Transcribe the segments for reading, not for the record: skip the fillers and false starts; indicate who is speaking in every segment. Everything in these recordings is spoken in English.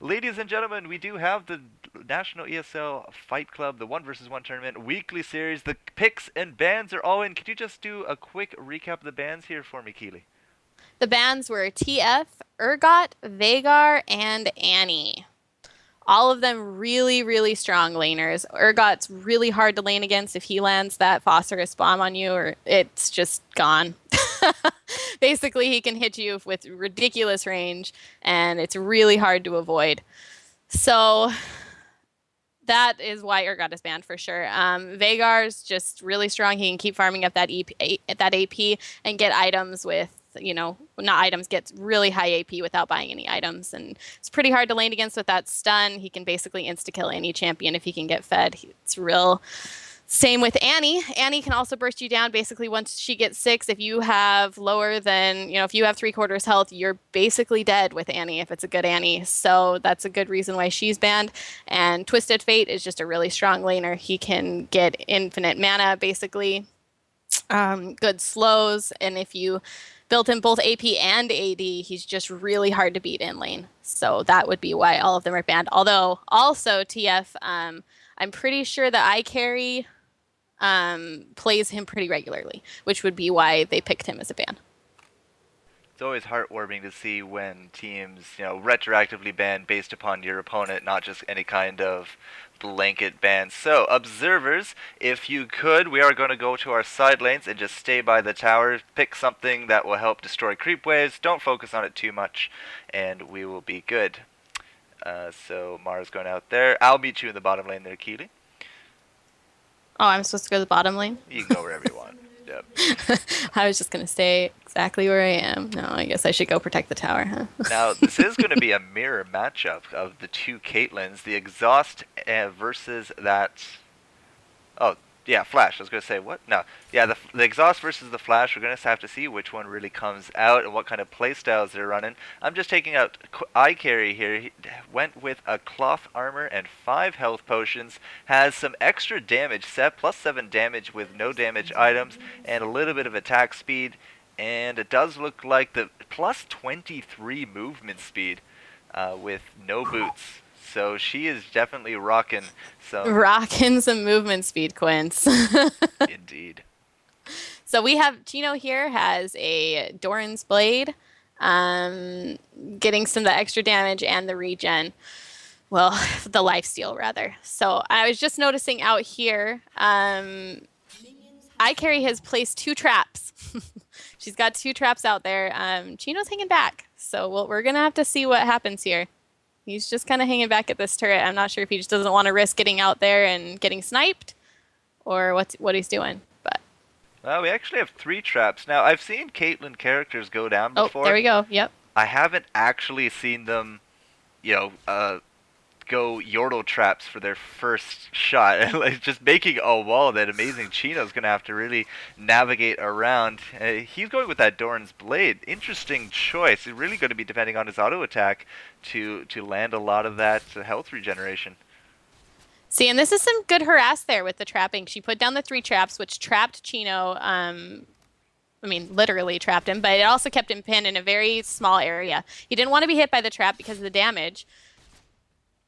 Speaker 1: Ladies and gentlemen, we do have the National ESL Fight Club, the 1 vs 1 tournament, weekly series. The picks and bans are all in. Could you just do a quick recap of the bans here for me, Keelie?
Speaker 2: The bans were TF, Urgot, Veigar, and Annie. All of them really, really strong laners. Urgot's really hard to lane against if he lands that phosphorus bomb on you, or it's just gone. Basically, he can hit you with ridiculous range, and it's really hard to avoid. So that is why Urgot is banned for sure. Veigar's just really strong. He can keep farming up that AP and get items with, not items, gets really high AP without buying any items. And it's pretty hard to lane against with that stun. He can basically insta-kill any champion if he can get fed. It's real. Same with Annie. Annie can also burst you down basically once she gets 6. If you have lower than, if you have 3/4 health, you're basically dead with Annie if it's a good Annie. So that's a good reason why she's banned. And Twisted Fate is just a really strong laner. He can get infinite mana basically, good slows. And if you built in both AP and AD, he's just really hard to beat in lane. So that would be why all of them are banned. Although also TF, I'm pretty sure that iKarry plays him pretty regularly, which would be why they picked him as a ban.
Speaker 1: It's always heartwarming to see when teams, retroactively ban based upon your opponent, not just any kind of blanket ban. So, observers, if you could, we are going to go to our side lanes and just stay by the tower. Pick something that will help destroy creep waves. Don't focus on it too much, and we will be good. So, Mara's going out there. I'll meet you in the bottom lane there, Keelie.
Speaker 2: Oh, I'm supposed to go to the bottom lane?
Speaker 1: You can go wherever you want. Yep.
Speaker 2: I was just going to stay exactly where I am. No, I guess I should go protect the tower, huh?
Speaker 1: Now, this is going to be a mirror matchup of the two Caitlyn's. The Exhaust versus that... Oh, yeah, Flash. I was going to say, what? No. Yeah, the Exhaust versus the Flash. We're going to have to see which one really comes out and what kind of playstyles they're running. I'm just taking out iKarry here. He went with a cloth armor and 5 health potions. Has some extra damage, plus 7 damage with no damage items, and a little bit of attack speed. And it does look like the plus 23 movement speed with no boots. So she is definitely rocking some
Speaker 2: movement speed, Quince.
Speaker 1: Indeed.
Speaker 2: So we have Chino here has a Doran's Blade, getting some of the extra damage and the regen. Well, the lifesteal rather. So I was just noticing out here, iKarry has placed 2 traps. She's got 2 traps out there. Chino's hanging back. So we're going to have to see what happens here. He's just kind of hanging back at this turret. I'm not sure if he just doesn't want to risk getting out there and getting sniped or what he's doing. But
Speaker 1: well, we actually have 3 traps. Now, I've seen Caitlyn characters go down before.
Speaker 2: Oh, there we go. Yep.
Speaker 1: I haven't actually seen them, go Yordle traps for their first shot. Like just making a wall that amazing Chino's going to have to really navigate around. He's going with that Doran's Blade. Interesting choice. He's really going to be depending on his auto attack to land a lot of that health regeneration.
Speaker 2: See, and this is some good harass there with the trapping. She put down the 3 traps, which trapped Chino. Literally trapped him, but it also kept him pinned in a very small area. He didn't want to be hit by the trap because of the damage.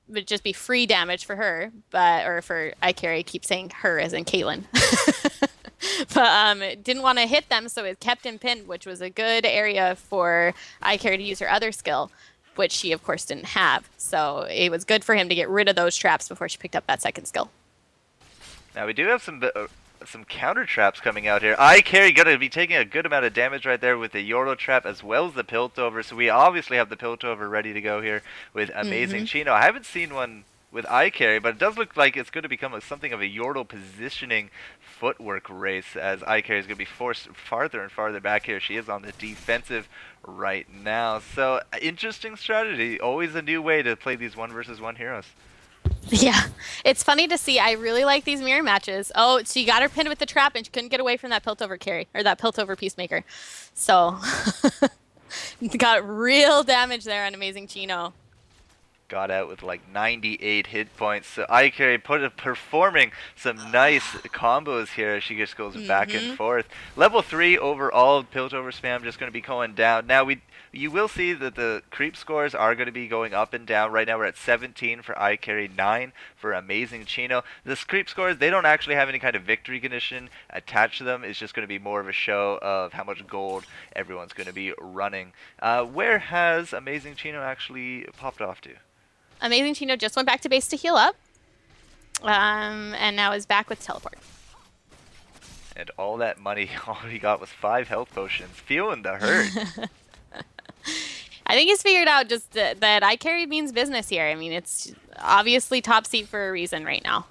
Speaker 2: Would just be free damage for her, or for iKarry. I keep saying her as in Caitlyn. But didn't want to hit them, so it kept him pinned, which was a good area for iKarry to use her other skill, which she of course didn't have. So it was good for him to get rid of those traps before she picked up that second skill.
Speaker 1: Now we do have some counter traps coming out here. iKarry gonna be taking a good amount of damage right there with the Yordle trap as well as the Piltover. So we obviously have the Piltover ready to go here with amazing Chino. I haven't seen one with iKarry, but it does look like it's going to become something of a Yordle positioning footwork race as iKarry is going to be forced farther and farther back here. She is on the defensive right now. So interesting strategy. Always a new way to play these 1 vs 1 heroes.
Speaker 2: Yeah, it's funny to see. I really like these mirror matches. Oh, she got her pinned with the trap and she couldn't get away from that Piltover carry, or that Piltover Peacemaker. So, got real damage there on amazing Chino.
Speaker 1: Got out with like 98 hit points. So iKarry performing some nice combos here. She just goes back and forth. Level 3 overall, Piltover spam just going to be going down. Now, we You will see that the creep scores are going to be going up and down. Right now we're at 17 for iKarry, 9 for Amazing Chino. This creep scores, they don't actually have any kind of victory condition attached to them. It's just going to be more of a show of how much gold everyone's going to be running. Where has Amazing Chino actually popped off to?
Speaker 2: Amazing Chino just went back to base to heal up, and now is back with teleport.
Speaker 1: And all that money, all he got was 5 health potions. Feeling the hurt.
Speaker 2: I think he's figured out just that iKarry means business here. I mean, it's obviously top seat for a reason right now.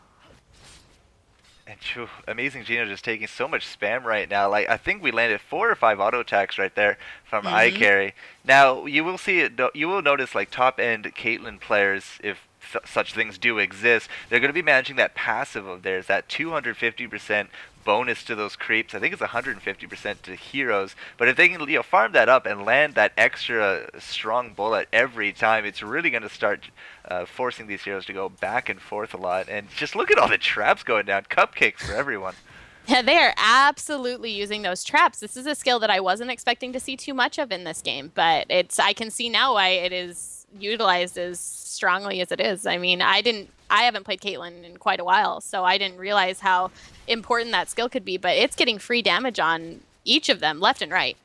Speaker 1: And Amazing Chino just taking so much spam right now. Like, I think we landed 4 or 5 auto attacks right there from iKarry. Now, you will see it. You will notice, like, top end Caitlyn players, if such things do exist, they're going to be managing that passive of theirs, that 250% bonus to those creeps. I think it's 150% to heroes. But if they can, farm that up and land that extra strong bullet every time, it's really going to start forcing these heroes to go back and forth a lot. And just look at all the traps going down. Cupcakes for everyone.
Speaker 2: Yeah, they are absolutely using those traps. This is a skill that I wasn't expecting to see too much of in this game, but I can see now why it is utilized as strongly as it is. I mean, I haven't played Caitlyn in quite a while, so I didn't realize how important that skill could be, but it's getting free damage on each of them, left and right.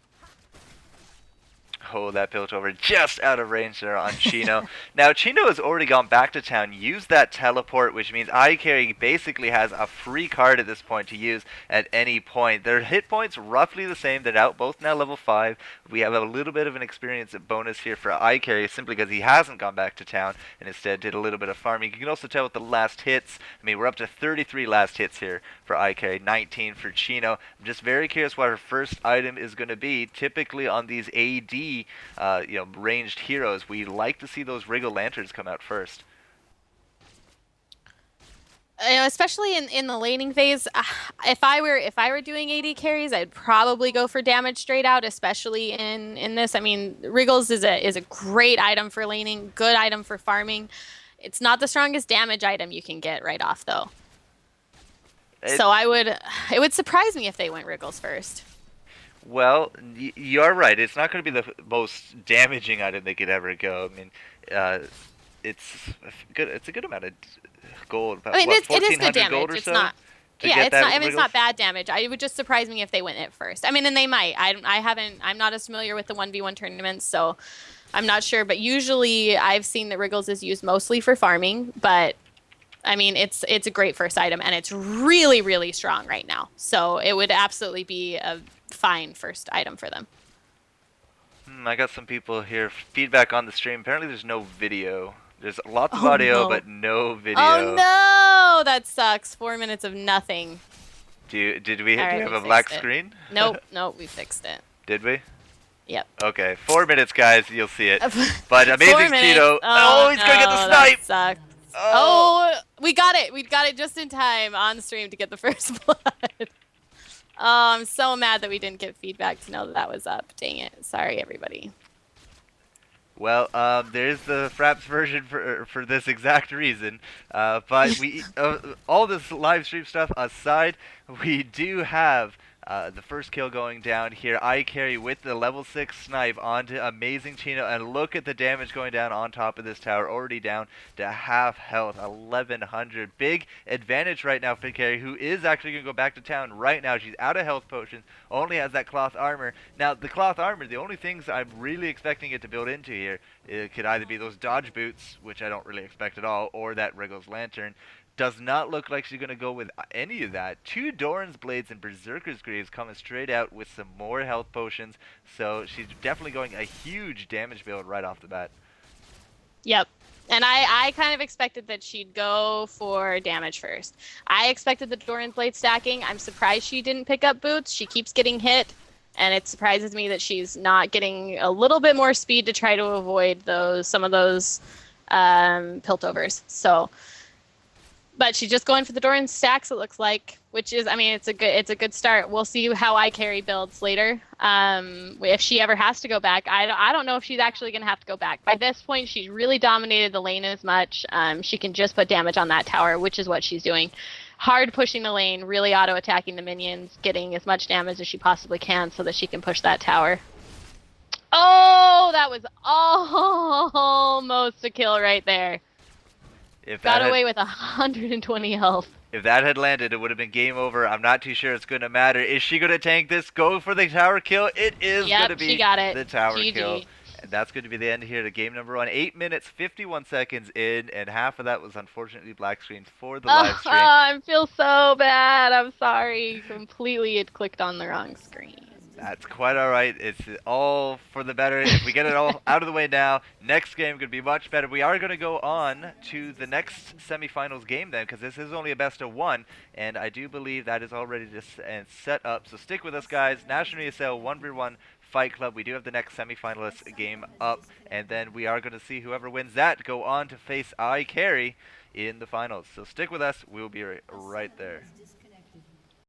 Speaker 1: Oh, that piltover just out of range there on Chino. Now, Chino has already gone back to town, used that teleport, which means iKarry basically has a free card at this point to use at any point. Their hit points roughly the same. They're both now level 5. We have a little bit of an experience bonus here for iKarry simply because he hasn't gone back to town and instead did a little bit of farming. You can also tell with the last hits. I mean, we're up to 33 last hits here for iKarry, 19 for Chino. I'm just very curious what her first item is going to be. Typically on these AD ranged heroes, we like to see those Wriggle Lanterns come out first.
Speaker 2: Especially in the laning phase, if I were doing AD carries, I'd probably go for damage straight out, especially in this. I mean, Wriggles is a great item for laning, good item for farming. It's not the strongest damage item you can get right off though. So it would surprise me if they went Wriggles first.
Speaker 1: Well, you're right. It's not going to be the most damaging item they could ever go. I mean, it's a good amount of gold. About,
Speaker 2: I mean,
Speaker 1: what,
Speaker 2: it is good damage.
Speaker 1: Gold or
Speaker 2: it's
Speaker 1: so
Speaker 2: not. Yeah, it's not. I mean, it's not
Speaker 1: Wriggles?
Speaker 2: bad damage. It would just surprise me if they went it first. I mean, and they might. I'm not as familiar with the 1v1 tournaments, so I'm not sure. But usually, I've seen that Wriggles is used mostly for farming. But I mean, it's a great first item, and it's really, really strong right now. So it would absolutely be a fine first item for them.
Speaker 1: I got some people here. Feedback on the stream. Apparently, there's no video. There's lots of audio, but no video.
Speaker 2: Oh no, that sucks. 4 minutes of nothing.
Speaker 1: Did we
Speaker 2: Right,
Speaker 1: have a black screen?
Speaker 2: Nope, we fixed it.
Speaker 1: Did we?
Speaker 2: Yep.
Speaker 1: Okay, 4 minutes, guys. You'll see it. But Amazing Chino. Oh, he's gonna get the snipe.
Speaker 2: That sucks. Oh, we got it. We got it just in time on stream to get the first blood. Oh, I'm so mad that we didn't get feedback to know that was up. Dang it. Sorry, everybody.
Speaker 1: Well, there's the Fraps version for this exact reason. But we all this live stream stuff aside, we do have the first kill going down here. iKarry with the level 6 snipe onto Amazing Chino, and look at the damage going down on top of this tower. Already down to half health, 1100. Big advantage right now for iKarry, who is actually going to go back to town right now. She's out of health potions, only has that cloth armor. Now, the cloth armor, the only things I'm really expecting it to build into here, it could either be those dodge boots, which I don't really expect at all, or that Wriggles Lantern. Does not look like she's going to go with any of that. 2 Doran's Blades and Berserker's Greaves coming straight out with some more health potions. So she's definitely going a huge damage build right off the bat.
Speaker 2: Yep. And I kind of expected that she'd go for damage first. I expected the Doran's Blade stacking. I'm surprised she didn't pick up boots. She keeps getting hit. And it surprises me that she's not getting a little bit more speed to try to avoid some of those piltovers. So... But she's just going for the Doran stacks, it looks like, which is, I mean, it's a good start. We'll see how iKarry builds later. If she ever has to go back, I don't know if she's actually going to have to go back. By this point, she's really dominated the lane as much. She can just put damage on that tower, which is what she's doing. Hard pushing the lane, really auto-attacking the minions, getting as much damage as she possibly can so that she can push that tower. Oh, that was almost a kill right there.
Speaker 1: If that
Speaker 2: Got
Speaker 1: had
Speaker 2: away with 120 health.
Speaker 1: if that had landed, it would have been game over. I'm not too sure it's going to matter. Is she going to tank this? Go for the tower kill. It is going to
Speaker 2: Yep, she
Speaker 1: be
Speaker 2: got it.
Speaker 1: the tower kill.
Speaker 2: GG.
Speaker 1: And that's going to be the end here to game number 1. 8 minutes, 51 seconds in, and half of that was unfortunately black screen for the live stream.
Speaker 2: I feel so bad. I'm sorry. Completely it clicked on the wrong screen.
Speaker 1: That's quite alright. It's all for the better. If we get it all out of the way now, next game could be much better. We are going to go on to the next semifinals game then, because this is only a best of 1, and I do believe that is already and set up. So stick with us, guys. National ESL 1v1 Fight Club. We do have the next semifinalist game up, and then we are going to see whoever wins that go on to face iKarry in the finals. So stick with us. We'll be right there.